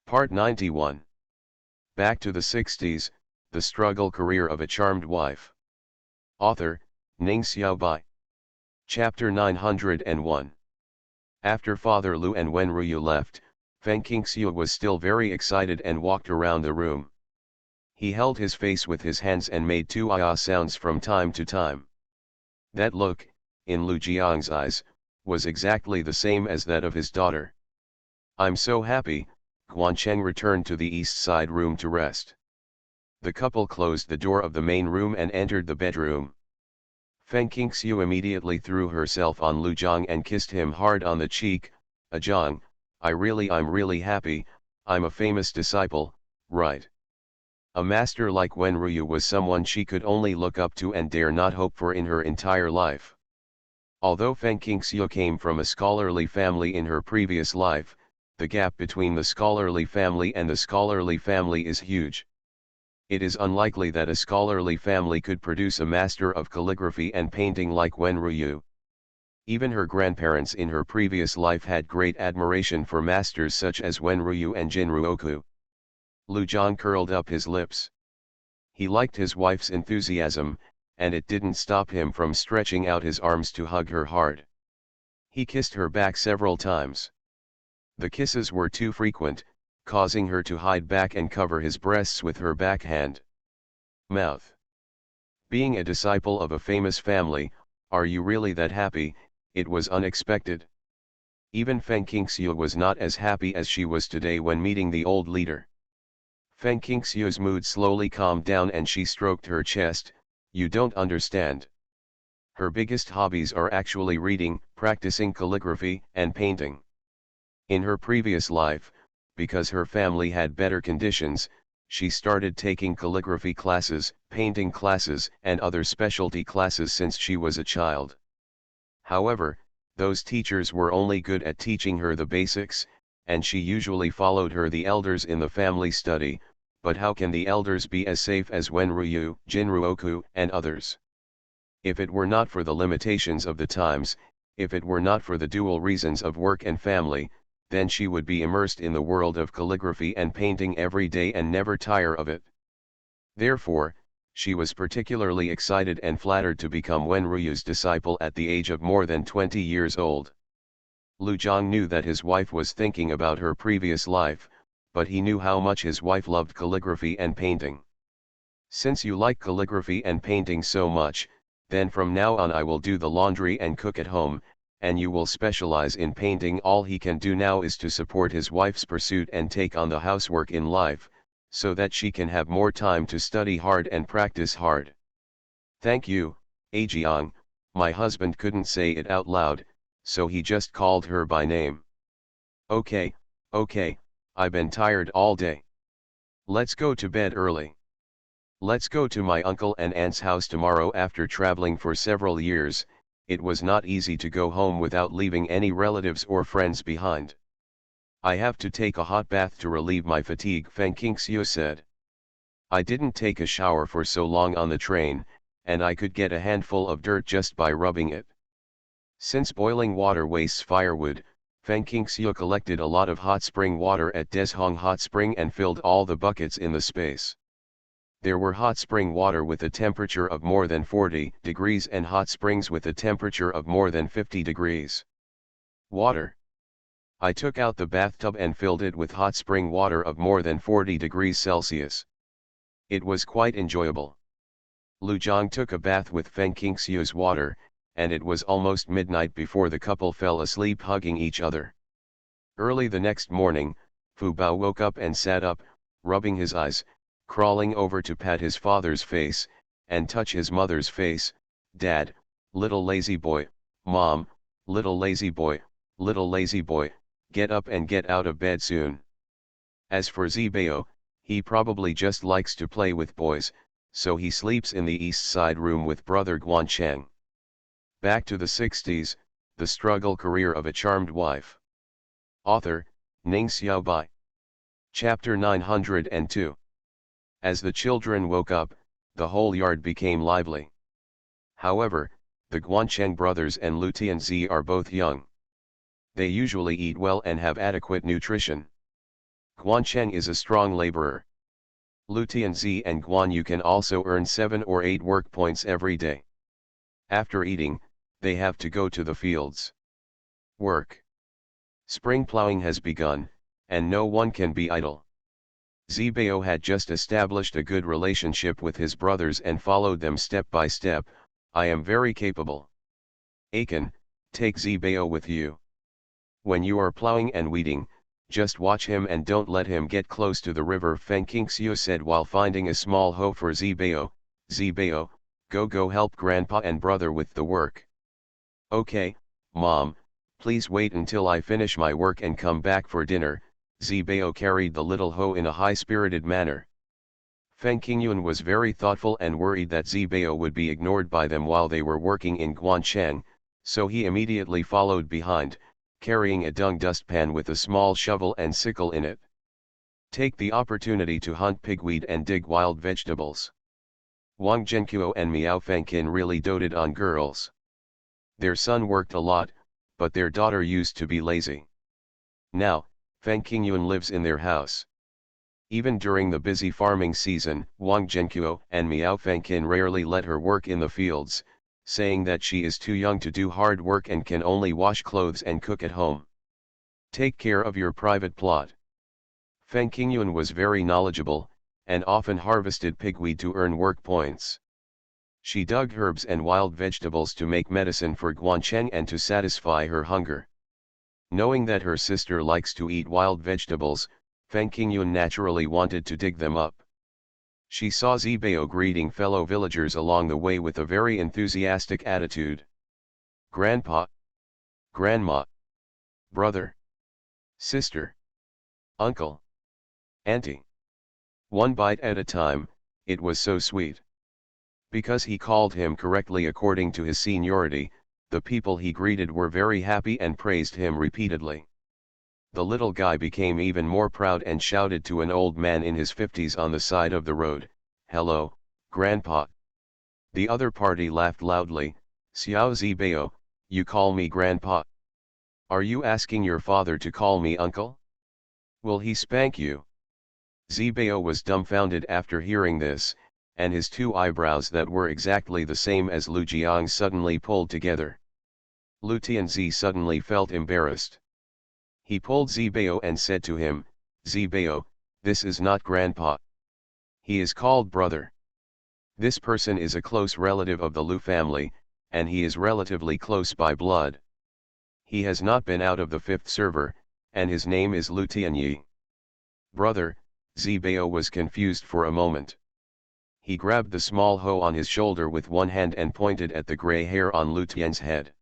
Part 91. Back to the 60s, The Struggle Career of a Charmed Wife. Author, Ning Xiaobai. Chapter 901. After Father Lu and Wen Ruyu left, Feng Qingxiu was still very excited and walked around the room. He held his face with his hands and made two ah sounds from time to time. That look, in Lu Jiang's eyes, was exactly the same as that of his daughter. "I'm so happy." Guancheng returned to the east side room to rest. The couple closed the door of the main room and entered the bedroom. Feng Qingxiu immediately threw herself on Lu Jiang and kissed him hard on the cheek. "Jiang, I'm really happy. I'm a famous disciple, right? A master like Wen Ruyu was someone she could only look up to and dare not hope for in her entire life." Although Feng Qingxiu came from a scholarly family in her previous life, the gap between the scholarly family and the scholarly family is huge. It is unlikely that a scholarly family could produce a master of calligraphy and painting like Wen Ruyu. Even her grandparents in her previous life had great admiration for masters such as Wen Ruyu and Jin Ruoku. Lu Jiang curled up his lips. He liked his wife's enthusiasm, and it didn't stop him from stretching out his arms to hug her hard. He kissed her back several times. The kisses were too frequent, causing her to hide back and cover his breasts with her backhand. Mouth. Being a disciple of a famous family, are you really that happy? It was unexpected. Even Feng Qingxiu was not as happy as she was today when meeting the old leader. Feng Qingxiu's mood slowly calmed down and she stroked her chest. "You don't understand. Her biggest hobbies are actually reading, practicing calligraphy, and painting. In her previous life, because her family had better conditions, she started taking calligraphy classes, painting classes, and other specialty classes since she was a child. However, those teachers were only good at teaching her the basics, and she usually followed the elders in the family study, but how can the elders be as safe as Wen Ruyu, Jin Ruoku, and others? If it were not for the limitations of the times, if it were not for the dual reasons of work and family, then she would be immersed in the world of calligraphy and painting every day and never tire of it." Therefore, she was particularly excited and flattered to become Wen Ruyu's disciple at the age of more than 20 years old. Lu Jiang knew that his wife was thinking about her previous life, but he knew how much his wife loved calligraphy and painting. "Since you like calligraphy and painting so much, then from now on I will do the laundry and cook at home, and you will specialize in painting." All he can do now is to support his wife's pursuit and take on the housework in life, so that she can have more time to study hard and practice hard. "Thank you, Jiang." My husband couldn't say it out loud, so he just called her by name. Okay, I've been tired all day. Let's go to bed early. Let's go to my uncle and aunt's house tomorrow. After traveling for several years, it was not easy to go home without leaving any relatives or friends behind. "I have to take a hot bath to relieve my fatigue," Feng Qingxiu said. "I didn't take a shower for so long on the train, and I could get a handful of dirt just by rubbing it." Since boiling water wastes firewood, Feng Qingxiu collected a lot of hot spring water at Deshong Hot Spring and filled all the buckets in the space. There were hot spring water with a temperature of more than 40 degrees and hot springs with a temperature of more than 50 degrees. Water. I took out the bathtub and filled it with hot spring water of more than 40 degrees Celsius. It was quite enjoyable. Lu Jiang took a bath with Feng Qingxiu's water, and it was almost midnight before the couple fell asleep hugging each other. Early the next morning, Fu Bao woke up and sat up, rubbing his eyes, crawling over to pat his father's face, and touch his mother's face. "Dad, little lazy boy, Mom, little lazy boy, get up and get out of bed soon." As for Zibao, he probably just likes to play with boys, so he sleeps in the east side room with brother Guancheng. Back to the 60s, The Struggle Career of a Charmed Wife. Author, Ning Xiaobai. Chapter 902. As the children woke up, the whole yard became lively. However, the Guancheng brothers and Lu Tianzi are both young. They usually eat well and have adequate nutrition. Guancheng is a strong laborer. Lu Tianzi and Guan Yu can also earn 7 or 8 work points every day. After eating, they have to go to the fields. Work. Spring plowing has begun, and no one can be idle. Zibao had just established a good relationship with his brothers and followed them step by step. I am very capable. Akin, take Zibao with you. When you are plowing and weeding, just watch him and don't let him get close to the river, Feng Qingxiu said while finding a small hoe for Zibao. Zibao, go help grandpa and brother with the work. Okay, Mom, please wait until I finish my work and come back for dinner. Zibao carried the little hoe in a high-spirited manner. Feng Qingyun was very thoughtful and worried that Zibao would be ignored by them while they were working in Guancheng, so he immediately followed behind, carrying a dung dustpan with a small shovel and sickle in it. Take the opportunity to hunt pigweed and dig wild vegetables. Wang Zhenkuo and Miao Fengqin really doted on girls. Their son worked a lot, but their daughter used to be lazy. Now, Feng Qingyun lives in their house. Even during the busy farming season, Wang Zhenkuo and Miao Fengqin rarely let her work in the fields, saying that she is too young to do hard work and can only wash clothes and cook at home. Take care of your private plot. Feng Qingyun was very knowledgeable, and often harvested pigweed to earn work points. She dug herbs and wild vegetables to make medicine for Guancheng and to satisfy her hunger. Knowing that her sister likes to eat wild vegetables, Feng Qingyun naturally wanted to dig them up. She saw Zibao greeting fellow villagers along the way with a very enthusiastic attitude. Grandpa, Grandma, brother, sister, uncle, auntie. One bite at a time, it was so sweet. Because he called him correctly according to his seniority, the people he greeted were very happy and praised him repeatedly. The little guy became even more proud and shouted to an old man in his 50s on the side of the road, "Hello, Grandpa." The other party laughed loudly. "Xiao Zibao, you call me Grandpa? Are you asking your father to call me uncle? Will he spank you?" Zibao was dumbfounded after hearing this, and his 2 eyebrows that were exactly the same as Lu Jiang suddenly pulled together. Lu Tianzi suddenly felt embarrassed. He pulled Zibao and said to him, "Zibao, this is not Grandpa. He is called brother. This person is a close relative of the Lu family, and he is relatively close by blood. He has not been out of the 5th server, and his name is Lu Tianyi." Brother, Zibao was confused for a moment. He grabbed the small hoe on his shoulder with one hand and pointed at the gray hair on Lu Tian's head.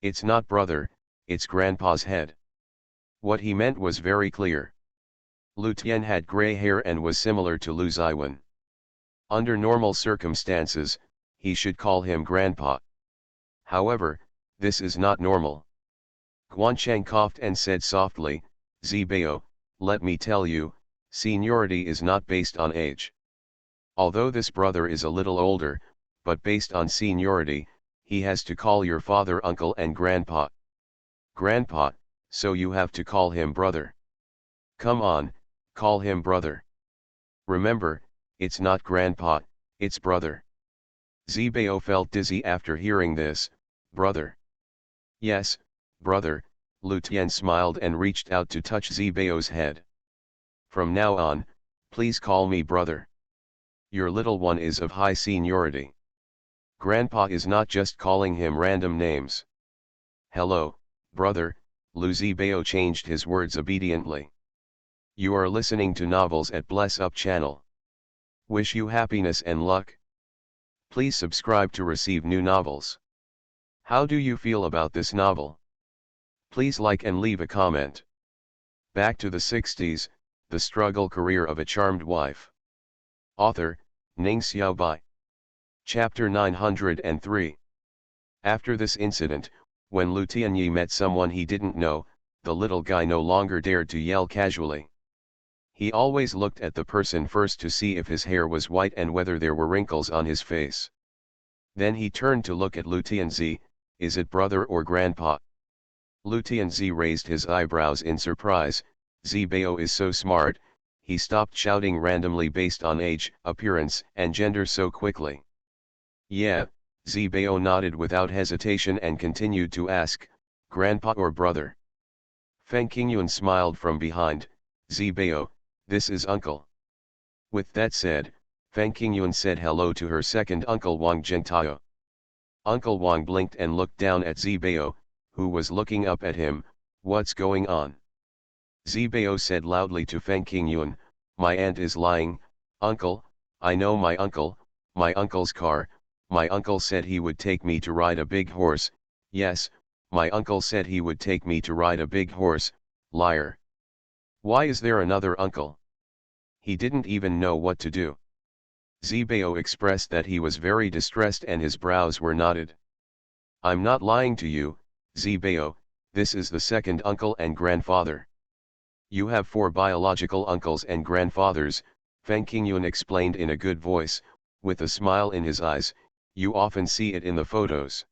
"It's not brother, it's Grandpa's head." What he meant was very clear. Lu Tian had gray hair and was similar to Lu Ziwen. Under normal circumstances, he should call him Grandpa. However, this is not normal. Guancheng coughed and said softly, "Zibao, let me tell you, seniority is not based on age. Although this brother is a little older, but based on seniority, he has to call your father uncle and grandpa. Grandpa, so you have to call him brother. Come on, call him brother. Remember, it's not grandpa, it's brother." Zibao felt dizzy after hearing this. "Brother." "Yes, brother," Lu Tian smiled and reached out to touch Zibao's head. "From now on, please call me brother. Your little one is of high seniority. Grandpa is not just calling him random names." "Hello, brother," Lu Zibao changed his words obediently. "You are listening to Novels at Bless Up channel. Wish you happiness and luck. Please subscribe to receive new novels. How do you feel about this novel? Please like and leave a comment." Back to the 60s, the struggle career of a charmed wife. Author, Ning Xiaobai. Chapter 903. After this incident, when Lu Tianyi met someone he didn't know, the little guy no longer dared to yell casually. He always looked at the person first to see if his hair was white and whether there were wrinkles on his face. Then he turned to look at Lu Tianzi. "Is it brother or grandpa?" Lu Tianzi raised his eyebrows in surprise. Zibao is so smart, he stopped shouting randomly based on age, appearance, and gender so quickly. Yeah, Zibao nodded without hesitation and continued to ask, grandpa or brother? Feng Qingyun smiled from behind, Zibao, this is uncle. With that said, Feng Qingyun said hello to her second uncle Wang Zhengtao. Uncle Wang blinked and looked down at Zibao, who was looking up at him. What's going on? Zibao said loudly to Feng Qingyun, my aunt is lying, uncle, I know my uncle's car, my uncle said he would take me to ride a big horse, yes, my uncle said he would take me to ride a big horse, liar. Why is there another uncle? He didn't even know what to do. Zibao expressed that he was very distressed and his brows were knotted. I'm not lying to you, Zibao, this is the second uncle and grandfather. You have 4 biological uncles and grandfathers, Feng Qingyun explained in a good voice, with a smile in his eyes, you often see it in the photos.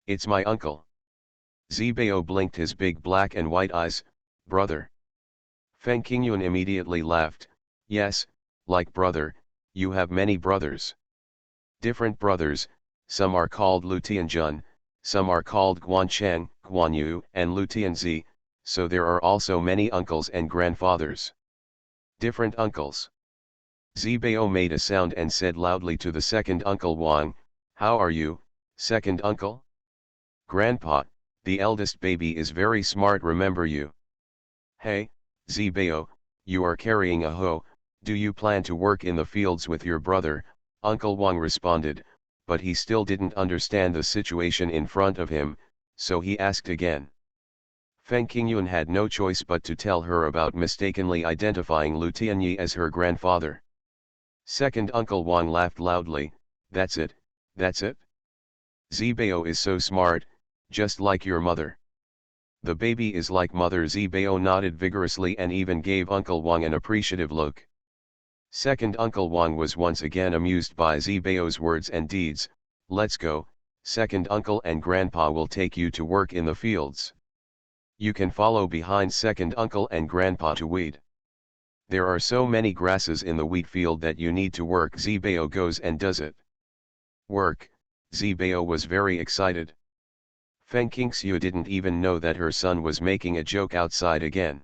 It's my uncle. Zibao blinked his big black and white eyes, brother. Feng Qingyun immediately laughed, yes, like brother, you have many brothers. Different brothers, some are called Lu Tianjun, some are called Guancheng, Guanyu, and Lu Tianzi, so there are also many uncles and grandfathers. Different uncles. Zibao made a sound and said loudly to the second uncle Wang, how are you, second uncle? Grandpa, the eldest baby is very smart, remember you. Hey, Zibao, you are carrying a hoe, do you plan to work in the fields with your brother? Uncle Wang responded, but he still didn't understand the situation in front of him, so he asked again. Feng Qingyun had no choice but to tell her about mistakenly identifying Lu Tianyi as her grandfather. Second uncle Wang laughed loudly, that's it, that's it. Zibao is so smart, just like your mother. The baby is like mother. Zibao nodded vigorously and even gave Uncle Wang an appreciative look. Second uncle Wang was once again amused by Zibao's words and deeds. Let's go, second uncle and grandpa will take you to work in the fields. You can follow behind second uncle and grandpa to weed. There are so many grasses in the wheat field that you need to work. Zibao goes and does it. Work, Zibao was very excited. Feng Qingxiu didn't even know that her son was making a joke outside again.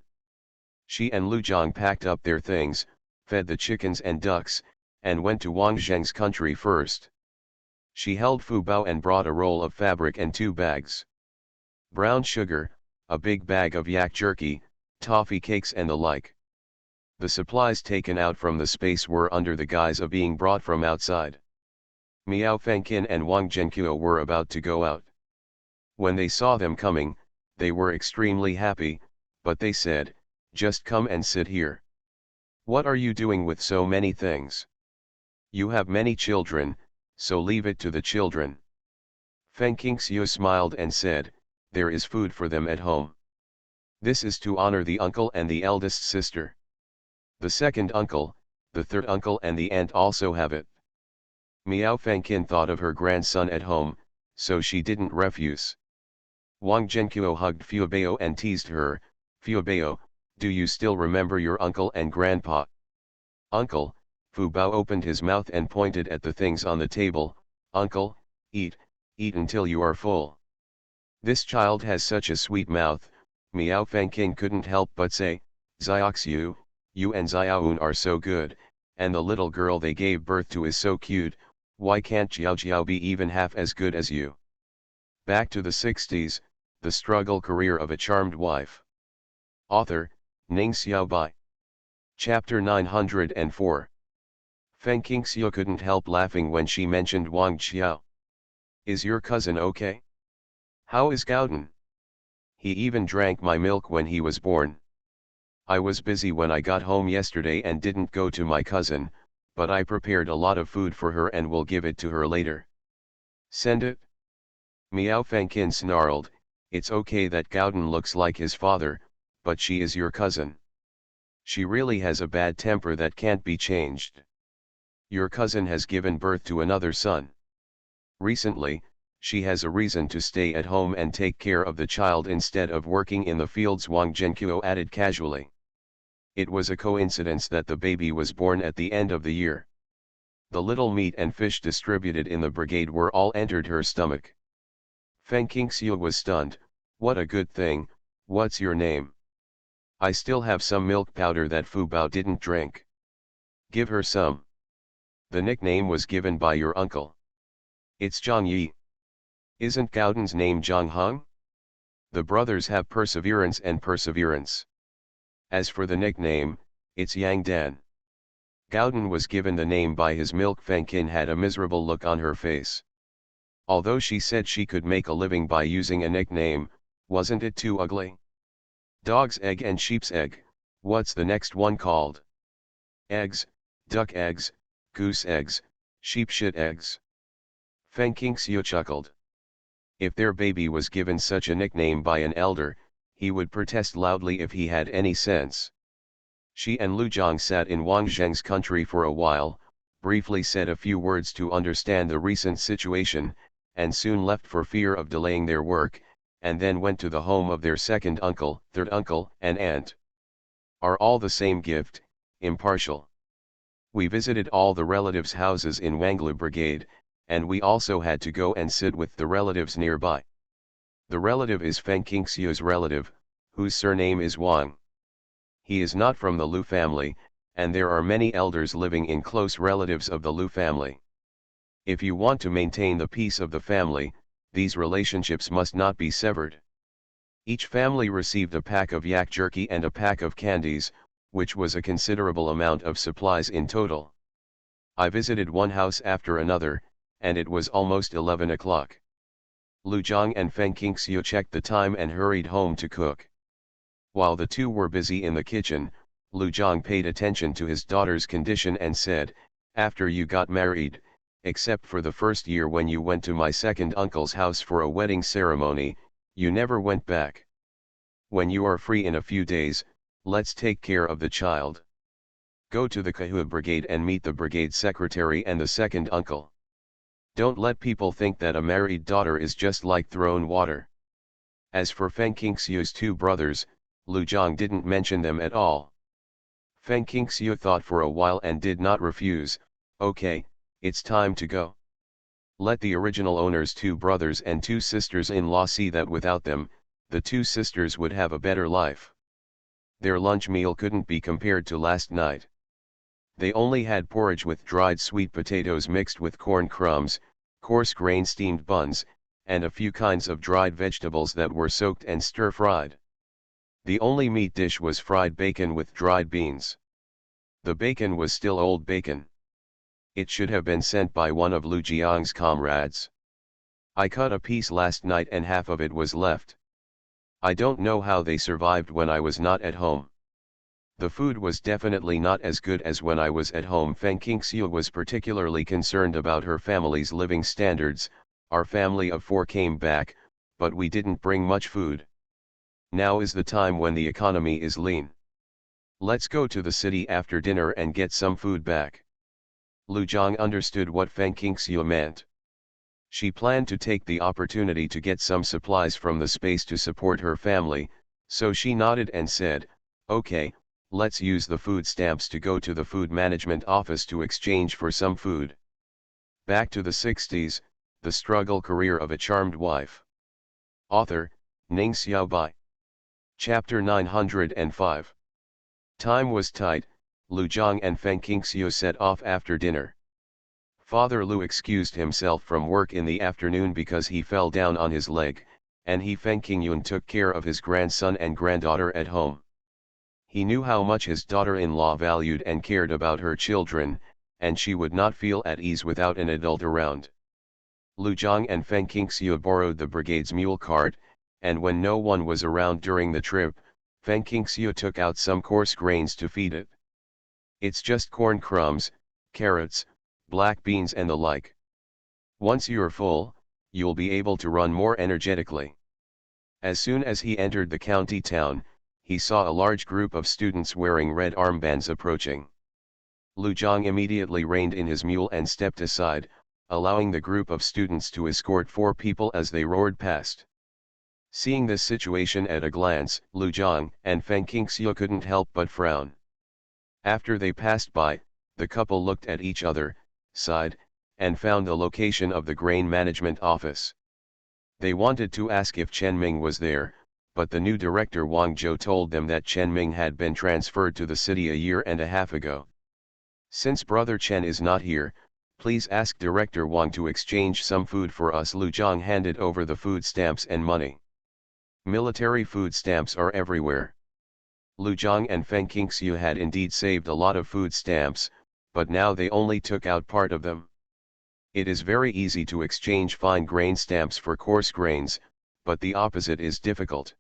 She and Lu Zhang packed up their things, fed the chickens and ducks, and went to Wang Zheng's country first. She held Fu Bao and brought a roll of fabric and 2 bags. Brown sugar, a big bag of yak jerky, toffee cakes and the like. The supplies taken out from the space were under the guise of being brought from outside. Miao Fengqin and Wang Zhenqiu were about to go out. When they saw them coming, they were extremely happy, but they said, just come and sit here. What are you doing with so many things? You have many children, so leave it to the children. Feng Qingxiu smiled and said, there is food for them at home. This is to honor the uncle and the eldest sister. The second uncle, the third uncle and the aunt also have it. Miao Fengqin thought of her grandson at home, so she didn't refuse. Wang Zhenqiu hugged Fu Bao and teased her, Fu Bao, do you still remember your uncle and grandpa? Uncle, Fu Bao opened his mouth and pointed at the things on the table, uncle, eat, eat until you are full. This child has such a sweet mouth, Miao Fengqin couldn't help but say, Xiaoxiu, you and Xiaoun are so good, and the little girl they gave birth to is so cute, why can't Jiao Jiao be even half as good as you? Back to the 60s, the struggle career of a charmed wife. Author, Ning Xiaobai. Chapter 904. Feng Qingxiu couldn't help laughing when she mentioned Wang Qiao. Is your cousin okay? How is Gauden? He even drank my milk when he was born. I was busy when I got home yesterday and didn't go to my cousin, but I prepared a lot of food for her and will give it to her later. Send it? Miao Fengqin snarled, it's okay that Gauden looks like his father, but she is your cousin. She really has a bad temper that can't be changed. Your cousin has given birth to another son. Recently, she has a reason to stay at home and take care of the child instead of working in the fields, Wang Zhenqiu added casually. It was a coincidence that the baby was born at the end of the year. The little meat and fish distributed in the brigade were all entered her stomach. Feng Qingxiu was stunned. What a good thing, what's your name? I still have some milk powder that Fu Bao didn't drink. Give her some. The nickname was given by your uncle. It's Zhang Yi. Isn't Gaodan's name Zhang Heng? The brothers have perseverance and perseverance. As for the nickname, it's Yang Dan. Gaodan was given the name by his milk. Feng Qin had a miserable look on her face. Although she said she could make a living by using a nickname, wasn't it too ugly? Dog's egg and sheep's egg, what's the next one called? Eggs, duck eggs, goose eggs, sheep shit eggs. Feng Qingxiu chuckled. If their baby was given such a nickname by an elder, he would protest loudly if he had any sense. She and Lu Zhang sat in Wang Zheng's country for a while, briefly said a few words to understand the recent situation, and soon left for fear of delaying their work, and then went to the home of their second uncle, third uncle, and aunt. Are all the same gift, impartial. We visited all the relatives' houses in Wanglu Brigade, and we also had to go and sit with the relatives nearby. The relative is Feng Qingxiu's relative, whose surname is Wang. He is not from the Lu family, and there are many elders living in close relatives of the Lu family. If you want to maintain the peace of the family, these relationships must not be severed. Each family received a pack of yak jerky and a pack of candies, which was a considerable amount of supplies in total. I visited one house after another, and it was almost 11 o'clock. Lu Zhang and Feng Qingxiu checked the time and hurried home to cook. While the two were busy in the kitchen, Lu Zhang paid attention to his daughter's condition and said, "After you got married, except for the first year when you went to my second uncle's house for a wedding ceremony, you never went back. When you are free in a few days, let's take care of the child. Go to the Kahua Brigade and meet the brigade secretary and the second uncle. Don't let people think that a married daughter is just like thrown water." As for Feng Qingxiu's two brothers, Lu Zhang didn't mention them at all. Feng Qingxiu thought for a while and did not refuse. "Okay, it's time to go. Let the original owner's two brothers and two sisters-in-law see that without them, the two sisters would have a better life." Their lunch meal couldn't be compared to last night. They only had porridge with dried sweet potatoes mixed with corn crumbs, coarse grain steamed buns, and a few kinds of dried vegetables that were soaked and stir-fried. The only meat dish was fried bacon with dried beans. The bacon was still old bacon. It should have been sent by one of Lu Jiang's comrades. I cut a piece last night and half of it was left. I don't know how they survived when I was not at home. The food was definitely not as good as when I was at home. Feng Qingxiu was particularly concerned about her family's living standards. Our family of 4 came back, but we didn't bring much food. Now is the time when the economy is lean. Let's go to the city after dinner and get some food back. Lu Zhang understood what Feng Qingxiu meant. She planned to take the opportunity to get some supplies from the space to support her family, so she nodded and said, "Okay, let's use the food stamps to go to the food management office to exchange for some food." Back to the 60s, the struggle career of a charmed wife. Author, Ning Xiaobai. Chapter 905. Time was tight. Lu Zhang and Feng Qingxiu set off after dinner. Father Lu excused himself from work in the afternoon because he fell down on his leg, and Feng Qingyun took care of his grandson and granddaughter at home. He knew how much his daughter-in-law valued and cared about her children, and she would not feel at ease without an adult around. Lu Zhang and Feng Qingxiu borrowed the brigade's mule cart, and when no one was around during the trip, Feng Qingxiu took out some coarse grains to feed it. "It's just corn crumbs, carrots, black beans and the like. Once you're full, you'll be able to run more energetically." As soon as he entered the county town, he saw a large group of students wearing red armbands approaching. Lu Zhang immediately reined in his mule and stepped aside, allowing the group of students to escort 4 people as they roared past. Seeing this situation at a glance, Lu Zhang and Feng Qingxiu couldn't help but frown. After they passed by, the couple looked at each other, sighed, and found the location of the grain management office. They wanted to ask if Chen Ming was there, but the new director Wang Zhou told them that Chen Ming had been transferred to the city a year and a half ago. Since brother Chen is not here, please ask Director Wang to exchange some food for us. Lu Zhang handed over the food stamps and money. Military food stamps are everywhere. Lu Zhang and Feng Qingxiu had indeed saved a lot of food stamps, but now they only took out part of them. It is very easy to exchange fine grain stamps for coarse grains, but the opposite is difficult.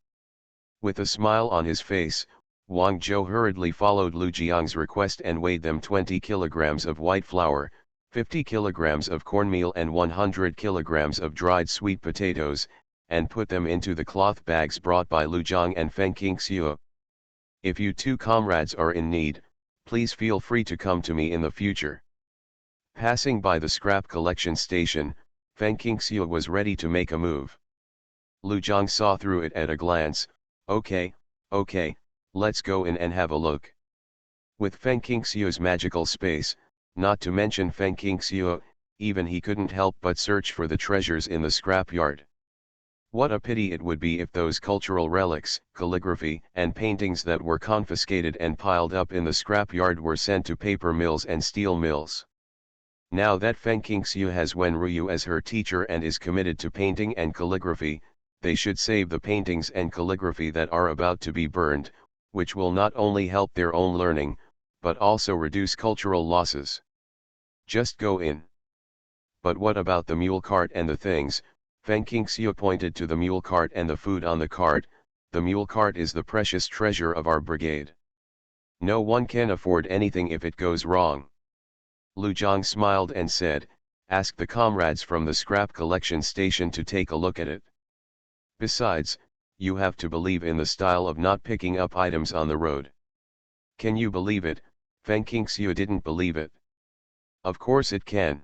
With a smile on his face, Wang Zhou hurriedly followed Lu Jiang's request and weighed them 20 kilograms of white flour, 50 kilograms of cornmeal and 100 kilograms of dried sweet potatoes, and put them into the cloth bags brought by Lu Jiang and Feng Qingxiu. If you two comrades are in need, please feel free to come to me in the future. Passing by the scrap collection station, Feng Qingxiu was ready to make a move. Lu Jiang saw through it at a glance. Okay, let's go in and have a look. With Feng Qingxiu's magical space, not to mention Feng Qingxiu, even he couldn't help but search for the treasures in the scrapyard. What a pity it would be if those cultural relics, calligraphy, and paintings that were confiscated and piled up in the scrapyard were sent to paper mills and steel mills. Now that Feng Qingxiu has Wen Ruyu as her teacher and is committed to painting and calligraphy, they should save the paintings and calligraphy that are about to be burned, which will not only help their own learning, but also reduce cultural losses. Just go in. But what about the mule cart and the things? Feng Qingxiu pointed to the mule cart and the food on the cart. The mule cart is the precious treasure of our brigade. No one can afford anything if it goes wrong. Lu Jiang smiled and said, ask the comrades from the scrap collection station to take a look at it. Besides, you have to believe in the style of not picking up items on the road. Can you believe it? Feng Qingxiu didn't believe it. Of course it can.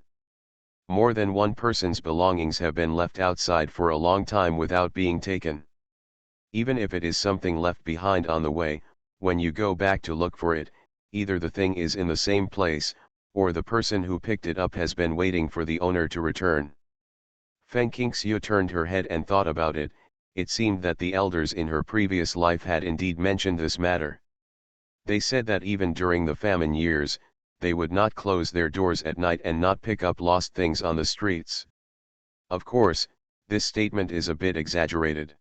More than one person's belongings have been left outside for a long time without being taken. Even if it is something left behind on the way, when you go back to look for it, either the thing is in the same place, or the person who picked it up has been waiting for the owner to return. Feng Qingxiu turned her head and thought about it. It seemed that the elders in her previous life had indeed mentioned this matter. They said that even during the famine years, they would not close their doors at night and not pick up lost things on the streets. Of course, this statement is a bit exaggerated.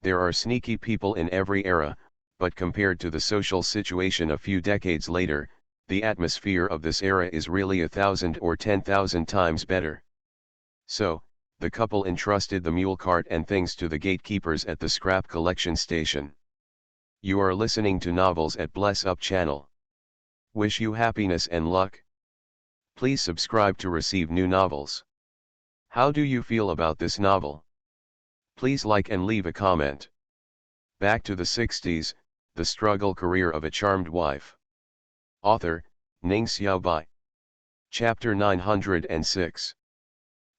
There are sneaky people in every era, but compared to the social situation a few decades later, the atmosphere of this era is really 1,000 or 10,000 times better. So, the couple entrusted the mule cart and things to the gatekeepers at the scrap collection station. You are listening to Novels at Bless Up channel. Wish you happiness and luck. Please subscribe to receive new novels. How do you feel about this novel? Please like and leave a comment. Back to the 60s, The Struggle Career of a Charmed Wife. Author, Ning Xiaobai. Chapter 906.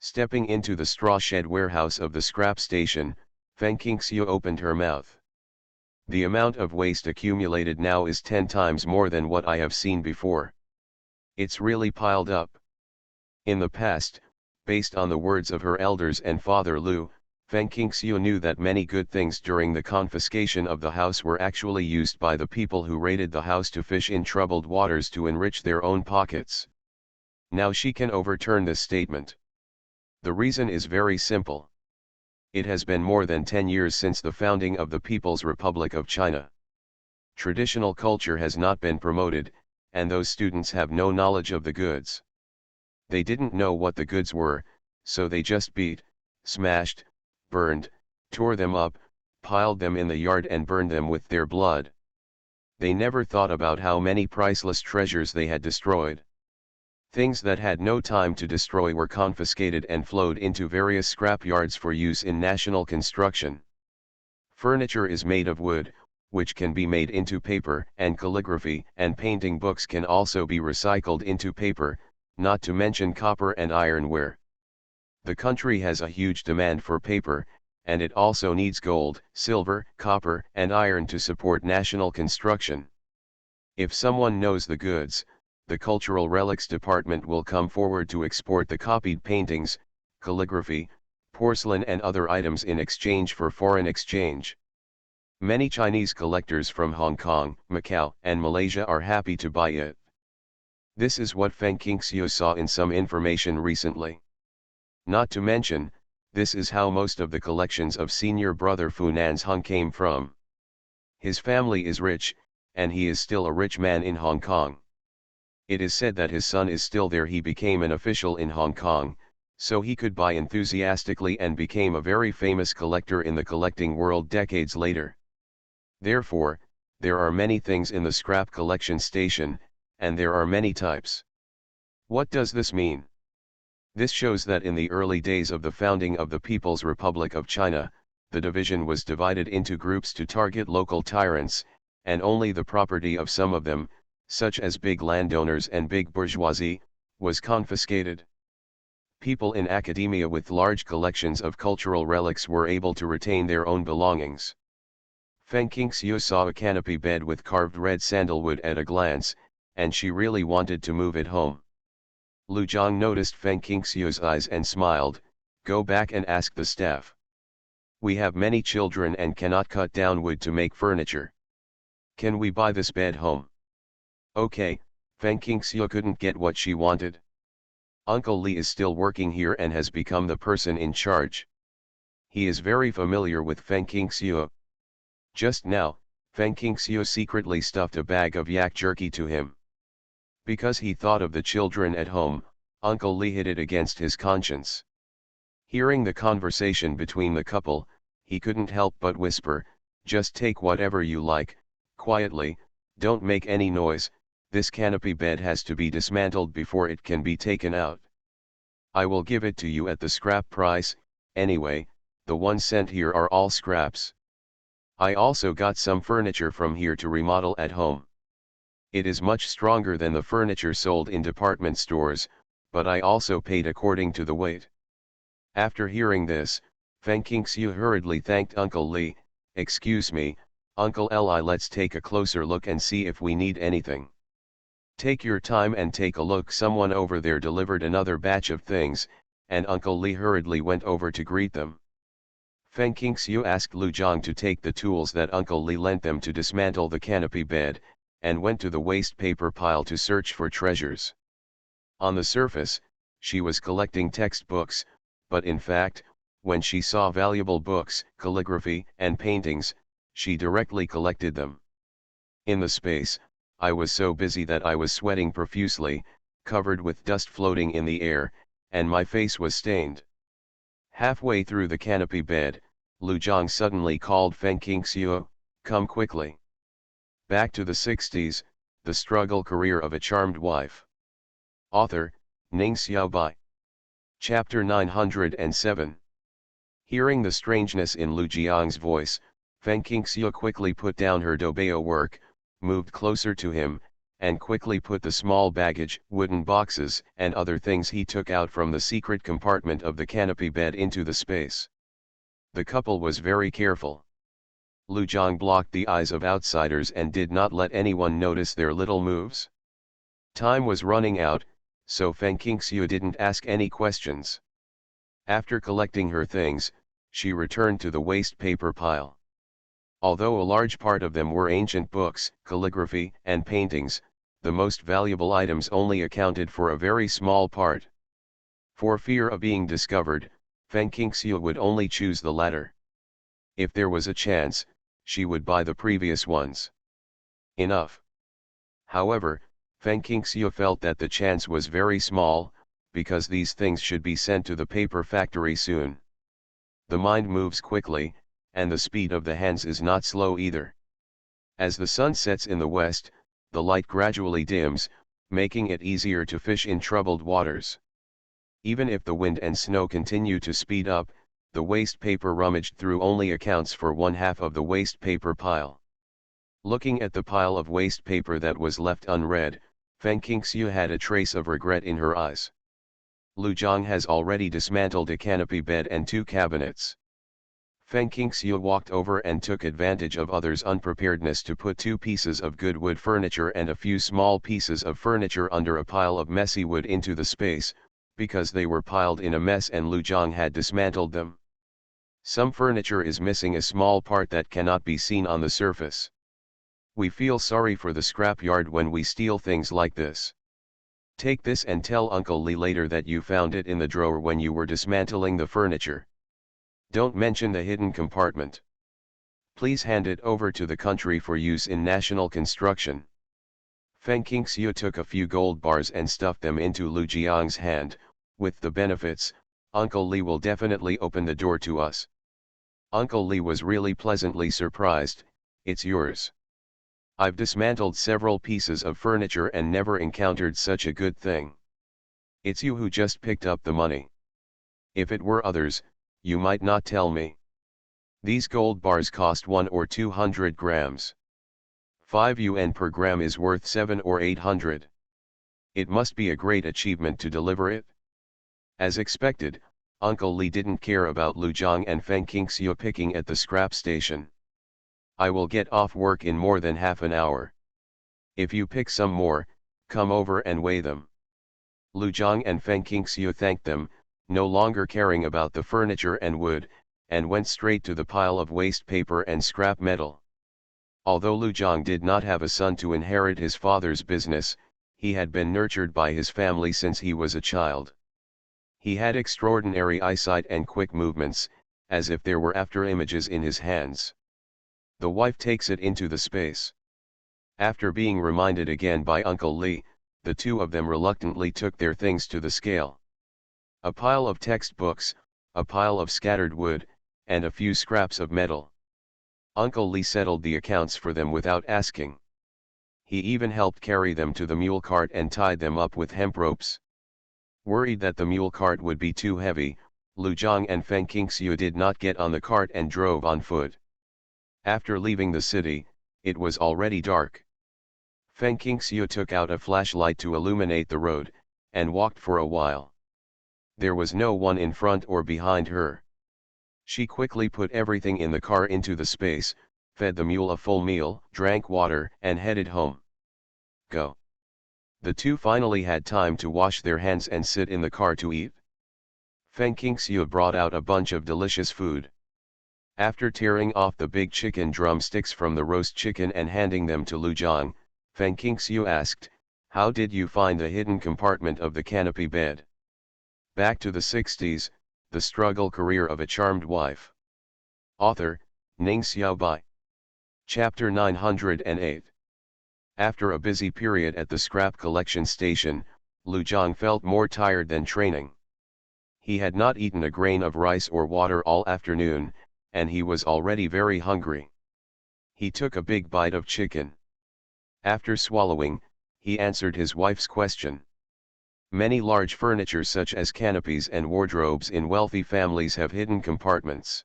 Stepping into the straw shed warehouse of the scrap station, Feng Qingxiu opened her mouth. The amount of waste accumulated now is 10 times more than what I have seen before. It's really piled up. In the past, based on the words of her elders and Father Lu, Feng Qingxiu knew that many good things during the confiscation of the house were actually used by the people who raided the house to fish in troubled waters to enrich their own pockets. Now she can overturn this statement. The reason is very simple. It has been more than 10 years since the founding of the People's Republic of China. Traditional culture has not been promoted, and those students have no knowledge of the goods. They didn't know what the goods were, so they just beat, smashed, burned, tore them up, piled them in the yard and burned them with their blood. They never thought about how many priceless treasures they had destroyed. Things that had no time to destroy were confiscated and flowed into various scrap yards for use in national construction. Furniture is made of wood, which can be made into paper, and calligraphy and painting books can also be recycled into paper, not to mention copper and ironware. The country has a huge demand for paper, and it also needs gold, silver, copper, and iron to support national construction. If someone knows the goods, the Cultural Relics Department will come forward to export the copied paintings, calligraphy, porcelain and other items in exchange for foreign exchange. Many Chinese collectors from Hong Kong, Macau, and Malaysia are happy to buy it. This is what Feng Qingxiu saw in some information recently. Not to mention, this is how most of the collections of senior brother Funan's Hung came from. His family is rich, and he is still a rich man in Hong Kong. It is said that his son is still there. He became an official in Hong Kong, so he could buy enthusiastically and became a very famous collector in the collecting world decades later. Therefore, there are many things in the scrap collection station, and there are many types. What does this mean? This shows that in the early days of the founding of the People's Republic of China, the division was divided into groups to target local tyrants, and only the property of some of them, such as big landowners and big bourgeoisie, was confiscated. People in academia with large collections of cultural relics were able to retain their own belongings. Feng Qingxiu saw a canopy bed with carved red sandalwood at a glance, and she really wanted to move it home. Lu Zhang noticed Feng Qingxiu's eyes and smiled. Go back and ask the staff. We have many children and cannot cut down wood to make furniture. Can we buy this bed home? Okay, Feng Qingxiu couldn't get what she wanted. Uncle Li is still working here and has become the person in charge. He is very familiar with Feng Qingxiu. Just now, Feng Qingxiu secretly stuffed a bag of yak jerky to him. Because he thought of the children at home, Uncle Li hid it against his conscience. Hearing the conversation between the couple, he couldn't help but whisper, just take whatever you like, quietly, don't make any noise, this canopy bed has to be dismantled before it can be taken out. I will give it to you at the scrap price, anyway, the ones sent here are all scraps. I also got some furniture from here to remodel at home. It is much stronger than the furniture sold in department stores, but I also paid according to the weight. After hearing this, Feng Qingxiu hurriedly thanked Uncle Li. Excuse me, Uncle Li, let's take a closer look and see if we need anything. Take your time and take a look. Someone over there delivered another batch of things, and Uncle Li hurriedly went over to greet them. Feng Qingxiu asked Lu Zhang to take the tools that Uncle Li lent them to dismantle the canopy bed, and went to the waste paper pile to search for treasures. On the surface, she was collecting textbooks, but in fact, when she saw valuable books, calligraphy, and paintings, she directly collected them. In the space, I was so busy that I was sweating profusely, covered with dust floating in the air, and my face was stained. Halfway through the canopy bed, Lu Zhang suddenly called Feng Qingxiu, come quickly. Back to the 60s, the struggle career of a charmed wife. Author, Ning Xiaobai. Chapter 907. Hearing the strangeness in Lu Jiang's voice, Feng Qingxiu quickly put down her dobayo work, moved closer to him, and quickly put the small baggage, wooden boxes, and other things he took out from the secret compartment of the canopy bed into the space. The couple was very careful. Lu Zhang blocked the eyes of outsiders and did not let anyone notice their little moves. Time was running out, so Feng Qingxiu didn't ask any questions. After collecting her things, she returned to the waste paper pile. Although a large part of them were ancient books, calligraphy, and paintings, the most valuable items only accounted for a very small part. For fear of being discovered, Feng Qingxiu would only choose the latter. If there was a chance, she would buy the previous ones. Enough. However, Feng Qingxiu felt that the chance was very small, because these things should be sent to the paper factory soon. The mind moves quickly, and the speed of the hands is not slow either. As the sun sets in the west, the light gradually dims, making it easier to fish in troubled waters. Even if the wind and snow continue to speed up, the waste paper rummaged through only accounts for 1/2 of the waste paper pile. Looking at the pile of waste paper that was left unread, Feng Qingxiu had a trace of regret in her eyes. Lu Zhang has already dismantled a canopy bed and 2 cabinets. Feng Qingxiu walked over and took advantage of others' unpreparedness to put 2 pieces of good wood furniture and a few small pieces of furniture under a pile of messy wood into the space, because they were piled in a mess and Lu Jiang had dismantled them. Some furniture is missing a small part that cannot be seen on the surface. We feel sorry for the scrapyard when we steal things like this. Take this and tell Uncle Li later that you found it in the drawer when you were dismantling the furniture. Don't mention the hidden compartment. Please hand it over to the country for use in national construction. Feng Qingxiu took a few gold bars and stuffed them into Lu Jiang's hand, with the benefits, Uncle Li will definitely open the door to us. Uncle Li was really pleasantly surprised. It's yours. I've dismantled several pieces of furniture and never encountered such a good thing. It's you who just picked up the money. If it were others, you might not tell me. These gold bars cost 1 or 200 grams. 5 yuan per gram is worth 7 or 800. It must be a great achievement to deliver it. As expected, Uncle Li didn't care about Lu Jiang and Feng Qingxiu picking at the scrap station. I will get off work in more than half an hour. If you pick some more, come over and weigh them. Lu Jiang and Feng Qingxiu thanked them, no longer caring about the furniture and wood, and went straight to the pile of waste paper and scrap metal. Although Lu Jiang did not have a son to inherit his father's business, he had been nurtured by his family since he was a child. He had extraordinary eyesight and quick movements, as if there were after images in his hands. The wife takes it into the space. After being reminded again by Uncle Li, the 2 of them reluctantly took their things to the scale. A pile of textbooks, a pile of scattered wood, and a few scraps of metal. Uncle Li settled the accounts for them without asking. He even helped carry them to the mule cart and tied them up with hemp ropes. Worried that the mule cart would be too heavy, Lu Jiang and Feng Qingxiu did not get on the cart and drove on foot. After leaving the city, it was already dark. Feng Qingxiu took out a flashlight to illuminate the road, and walked for a while. There was no one in front or behind her. She quickly put everything in the car into the space, fed the mule a full meal, drank water, and headed home. Go. The 2 finally had time to wash their hands and sit in the car to eat. Feng Qingxiu brought out a bunch of delicious food. After tearing off the big chicken drumsticks from the roast chicken and handing them to Lu Jiang, Feng Qingxiu asked, "How did you find the hidden compartment of the canopy bed?" Back to the 60s, The Struggle Career of a Charmed Wife. Author, Ning Xiaobai. Chapter 908. After a busy period at the scrap collection station, Lu Jiang felt more tired than training. He had not eaten a grain of rice or water all afternoon, and he was already very hungry. He took a big bite of chicken. After swallowing, he answered his wife's question. Many large furniture such as canopies and wardrobes in wealthy families have hidden compartments.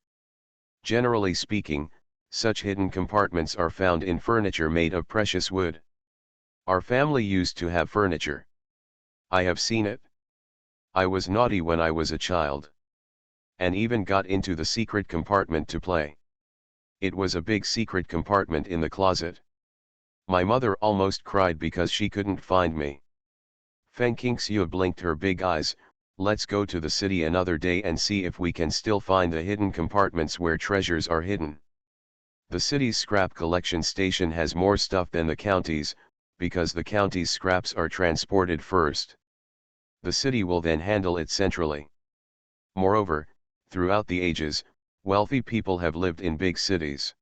Generally speaking, such hidden compartments are found in furniture made of precious wood. Our family used to have furniture. I have seen it. I was naughty when I was a child. And even got into the secret compartment to play. It was a big secret compartment in the closet. My mother almost cried because she couldn't find me. Feng Qingxiu blinked her big eyes. Let's go to the city another day and see if we can still find the hidden compartments where treasures are hidden. The city's scrap collection station has more stuff than the county's, because the county's scraps are transported first. The city will then handle it centrally. Moreover, throughout the ages, wealthy people have lived in big cities.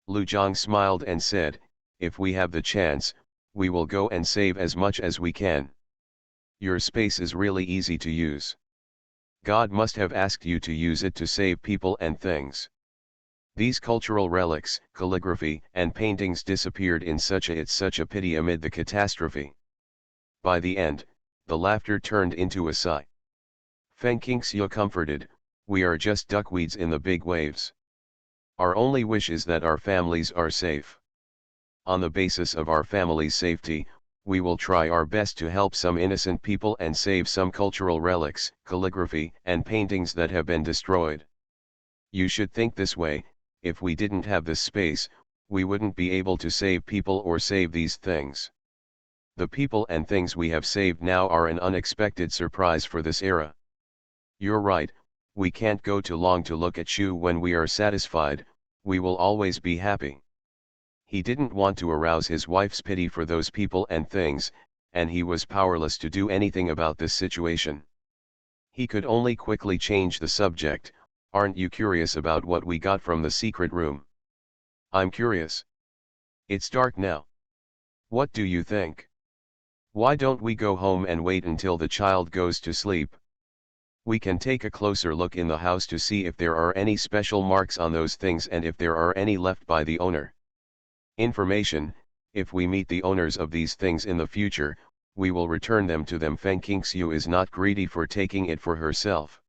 Lu Jiang smiled and said, "If we have the chance, we will go and save as much as we can. Your space is really easy to use. God must have asked you to use it to save people and things." These cultural relics, calligraphy, and paintings disappeared in such a pity amid the catastrophe. By the end, the laughter turned into a sigh. Feng Qingxiu comforted, "We are just duckweeds in the big waves. Our only wish is that our families are safe. On the basis of our family's safety, we will try our best to help some innocent people and save some cultural relics, calligraphy, and paintings that have been destroyed." You should think this way: if we didn't have this space, we wouldn't be able to save people or save these things. The people and things we have saved now are an unexpected surprise for this era. You're right, we can't go too long to look at you when we are satisfied, we will always be happy. He didn't want to arouse his wife's pity for those people and things, and he was powerless to do anything about this situation. He could only quickly change the subject. Aren't you curious about what we got from the secret room? I'm curious. It's dark now. What do you think? Why don't we go home and wait until the child goes to sleep? We can take a closer look in the house to see if there are any special marks on those things and if there are any left by the owner. Information: if we meet the owners of these things in the future, we will return them to them. Feng Qingxiu is not greedy for taking it for herself.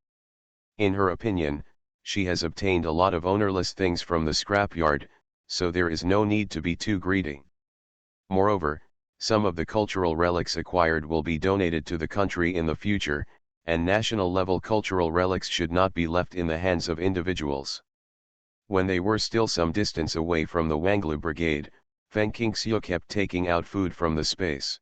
In her opinion, she has obtained a lot of ownerless things from the scrapyard, so there is no need to be too greedy. Moreover, some of the cultural relics acquired will be donated to the country in the future, and national-level cultural relics should not be left in the hands of individuals. When they were still some distance away from the Wanglu Brigade, Feng Qingxiu kept taking out food from the space.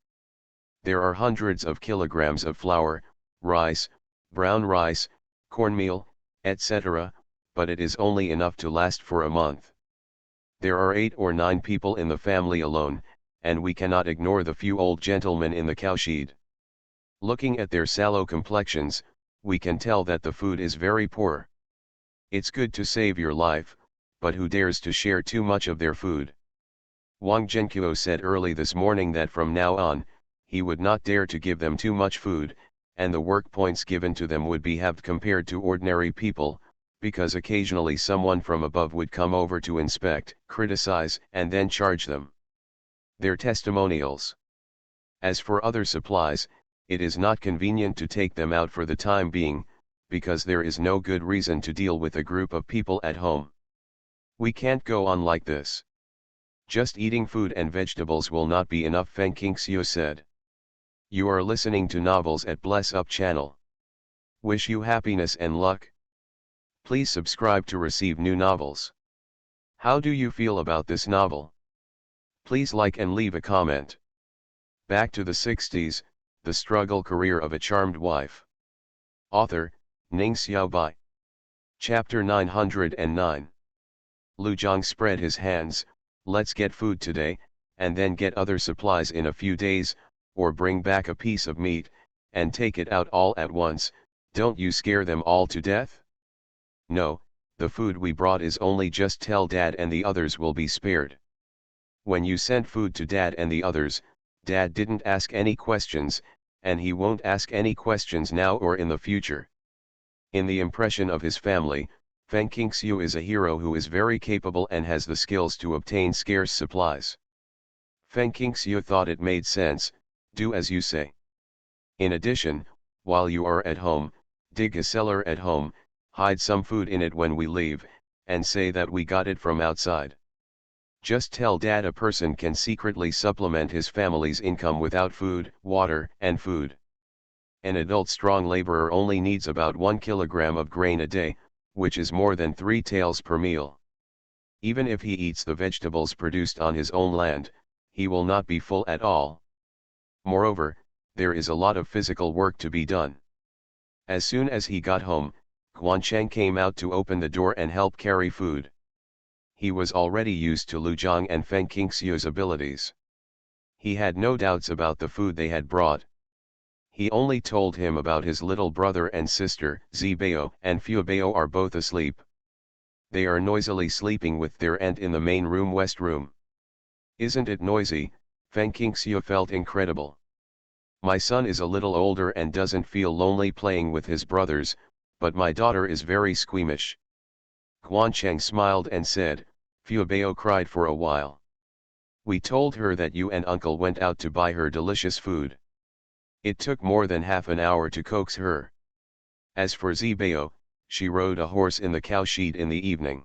There are hundreds of kilograms of flour, rice, brown rice, cornmeal, etc., but it is only enough to last for a month. There are 8 or 9 people in the family alone, and we cannot ignore the few old gentlemen in the cowshed. Looking at their sallow complexions, we can tell that the food is very poor. It's good to save your life, but who dares to share too much of their food? Wang Zhenqiu said early this morning that from now on, he would not dare to give them too much food, and the work points given to them would be halved compared to ordinary people, because occasionally someone from above would come over to inspect, criticize, and then charge them their testimonials. As for other supplies, it is not convenient to take them out for the time being, because there is no good reason to deal with a group of people at home. We can't go on like this. Just eating food and vegetables will not be enough, Feng Qingxiu said. You are listening to Novels at Bless Up channel. Wish you happiness and luck. Please subscribe to receive new novels. How do you feel about this novel? Please like and leave a comment. Back to the 60s, The Struggle Career of a Charmed Wife. Author, Ning Xiaobai. Chapter 909. Lu Zhang spread his hands. Let's get food today, and then get other supplies in a few days, or bring back a piece of meat, and take it out all at once. Don't you scare them all to death? No, the food we brought is only just tell Dad and the others will be spared. When you sent food to Dad and the others, Dad didn't ask any questions, and he won't ask any questions now or in the future. In the impression of his family, Feng Qingxiu is a hero who is very capable and has the skills to obtain scarce supplies. Feng Qingxiu thought it made sense. Do as you say. In addition, while you are at home, dig a cellar at home, hide some food in it when we leave, and say that we got it from outside. Just tell Dad a person can secretly supplement his family's income without food, water, and food. An adult strong laborer only needs about 1 kilogram of grain a day, which is more than 3 taels per meal. Even if he eats the vegetables produced on his own land, he will not be full at all. Moreover, there is a lot of physical work to be done. As soon as he got home, Guancheng came out to open the door and help carry food. He was already used to Lu Zhang and Feng Qingxiu's abilities. He had no doubts about the food they had brought. He only told him about his little brother and sister. Zibao and Fuebao are both asleep. They are noisily sleeping with their aunt in the main room, west room. Isn't it noisy? Feng Qingxiu felt incredible. My son is a little older and doesn't feel lonely playing with his brothers, but my daughter is very squeamish. Guancheng smiled and said, Fuebao cried for a while. We told her that you and uncle went out to buy her delicious food. It took more than half an hour to coax her. As for Zibao, she rode a horse in the cowshed in the evening.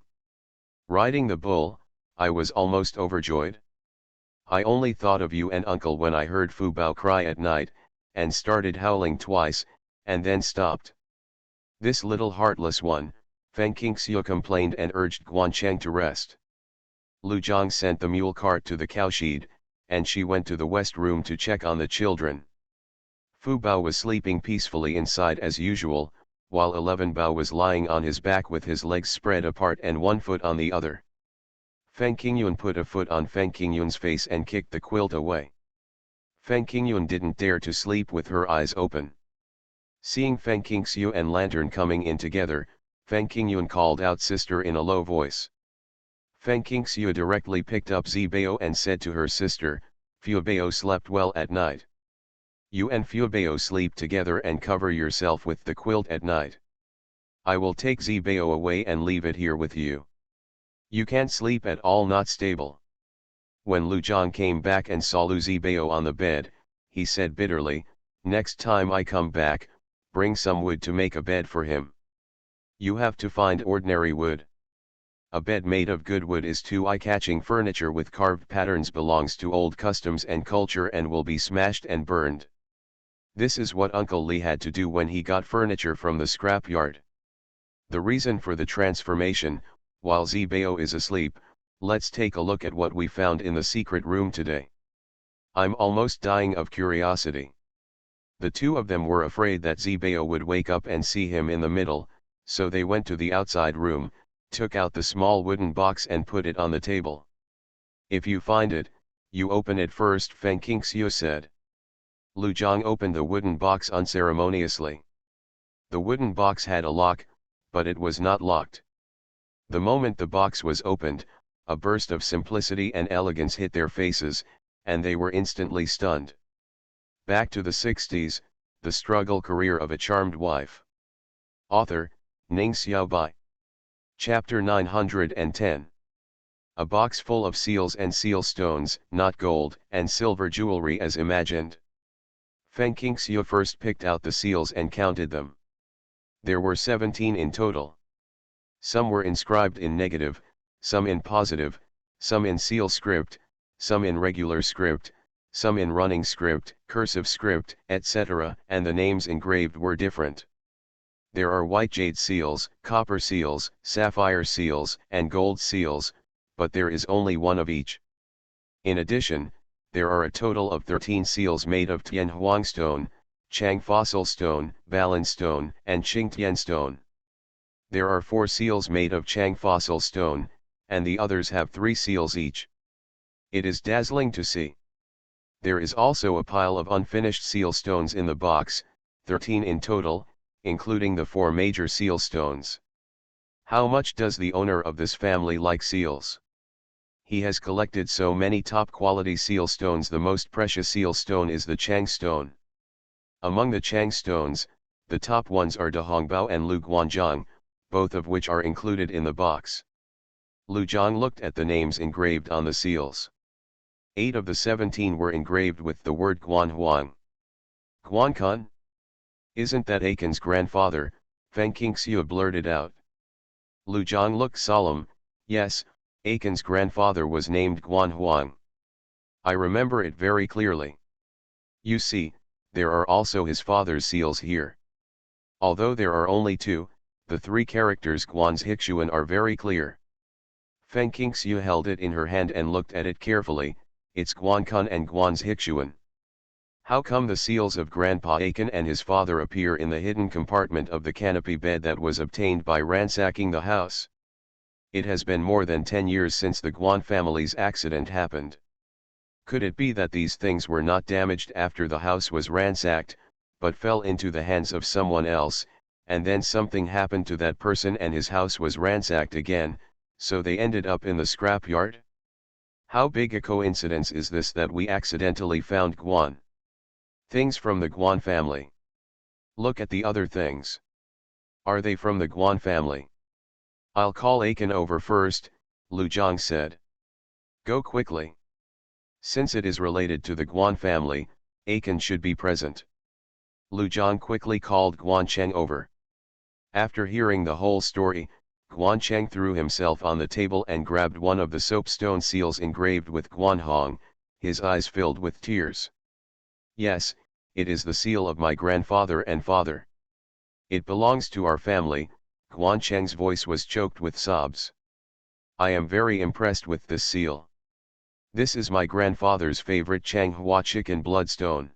Riding the bull, I was almost overjoyed. I only thought of you and uncle when I heard Fuebao cry at night, and started howling twice, and then stopped. This little heartless one, Feng Qingxiu complained and urged Guancheng to rest. Lu Zhang sent the mule cart to the cowshed, and she went to the west room to check on the children. Fu Bao was sleeping peacefully inside as usual, while 11 Bao was lying on his back with his legs spread apart and one foot on the other. Feng Qingyun put a foot on Feng Qingyun's face and kicked the quilt away. Feng Qingyun didn't dare to sleep with her eyes open. Seeing Feng Qingxiu and Lantern coming in together, Feng Qingyun called out sister in a low voice. Feng Qingxiu directly picked up Zibao and said to her sister, Fuebao slept well at night. You and Fuebao sleep together and cover yourself with the quilt at night. I will take Zibao away and leave it here with you. You can't sleep at all, not stable. When Lu Zhang came back and saw Lu Zibao on the bed, he said bitterly, next time I come back, bring some wood to make a bed for him. You have to find ordinary wood. A bed made of good wood is too eye-catching. Furniture with carved patterns belongs to old customs and culture and will be smashed and burned. This is what Uncle Li had to do when he got furniture from the scrapyard. The reason for the transformation, while Zibao is asleep, let's take a look at what we found in the secret room today. I'm almost dying of curiosity. The two of them were afraid that Zibao would wake up and see him in the middle, so they went to the outside room, took out the small wooden box and put it on the table. If you find it, you open it first, Feng Qingxiu said. Lu Zhang opened the wooden box unceremoniously. The wooden box had a lock, but it was not locked. The moment the box was opened, a burst of simplicity and elegance hit their faces, and they were instantly stunned. Back to the 60s, the struggle career of a charmed wife. Author, Ning Xiaobai. Chapter 910. A box full of seals and seal stones, not gold and silver jewelry as imagined. Feng Qingxiu first picked out the seals and counted them. There were 17 in total. Some were inscribed in negative, some in positive, some in seal script, some in regular script, some in running script, cursive script, etc., and the names engraved were different. There are white jade seals, copper seals, sapphire seals, and gold seals, but there is only one of each. In addition, there are a total of 13 seals made of Tianhuang stone, Chang fossil stone, Balan stone, and Qingtian stone. There are 4 seals made of Chang fossil stone, and the others have 3 seals each. It is dazzling to see. There is also a pile of unfinished seal stones in the box, 13 in total, including the 4 major seal stones. How much does the owner of this family like seals? He has collected so many top-quality seal stones. The most precious seal stone is the Chang stone. Among the Chang stones, the top ones are De Hongbao and Lu Guanzhang, both of which are included in the box. Lu Zhang looked at the names engraved on the seals. 8 of the 17 were engraved with the word Guanhuang. Guankun? Isn't that Aiken's grandfather? Feng Qingxiu blurted out. Lu Zhang looked solemn. Yes, Aiken's grandfather was named Guanhuang. I remember it very clearly. You see, there are also his father's seals here. Although there are only 2, the 3 characters Guan's Hixuan are very clear. Feng Qingxiu held it in her hand and looked at it carefully. It's Guankun and Guan's Hixuan. How come the seals of Grandpa Aiken and his father appear in the hidden compartment of the canopy bed that was obtained by ransacking the house? It has been more than 10 years since the Guan family's accident happened. Could it be that these things were not damaged after the house was ransacked, but fell into the hands of someone else, and then something happened to that person and his house was ransacked again, so they ended up in the scrapyard? How big a coincidence is this that we accidentally found Guan? Things from the Guan family. Look at the other things. Are they from the Guan family? I'll call Aiken over first, Lu Zhang said. Go quickly. Since it is related to the Guan family, Aiken should be present. Lu Zhang quickly called Guancheng over. After hearing the whole story, Guancheng threw himself on the table and grabbed one of the soapstone seals engraved with Guanhong, his eyes filled with tears. Yes, it is the seal of my grandfather and father. It belongs to our family, Guancheng's voice was choked with sobs. I am very impressed with this seal. This is my grandfather's favorite Changhua chicken bloodstone.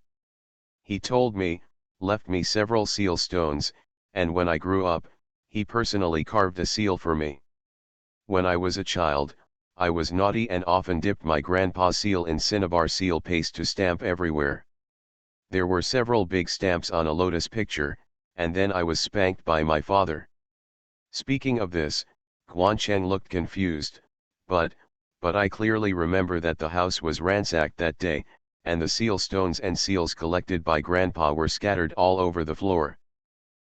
He told me, left me several seal stones, and when I grew up, he personally carved a seal for me. When I was a child, I was naughty and often dipped my grandpa's seal in cinnabar seal paste to stamp everywhere. There were several big stamps on a lotus picture, and then I was spanked by my father. Speaking of this, Guancheng looked confused, but I clearly remember that the house was ransacked that day, and the seal stones and seals collected by Grandpa were scattered all over the floor.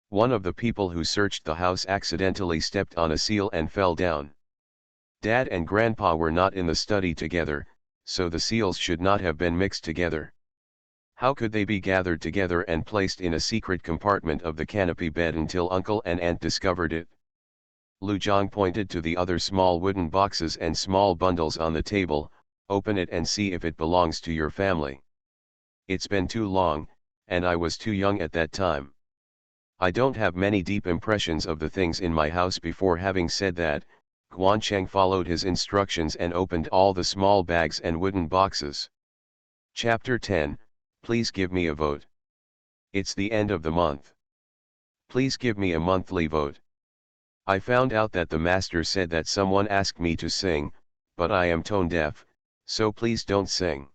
One of the people who searched the house accidentally stepped on a seal and fell down. Dad and Grandpa were not in the study together, so the seals should not have been mixed together. How could they be gathered together and placed in a secret compartment of the canopy bed until Uncle and Aunt discovered it? Lu Zhang pointed to the other small wooden boxes and small bundles on the table. Open it and see if it belongs to your family. It's been too long, and I was too young at that time. I don't have many deep impressions of the things in my house. Before having said that, Guancheng followed his instructions and opened all the small bags and wooden boxes. Chapter 10, Please give me a vote. It's the end of the month. Please give me a monthly vote. I found out that the master said that someone asked me to sing, but I am tone deaf, so please don't sing.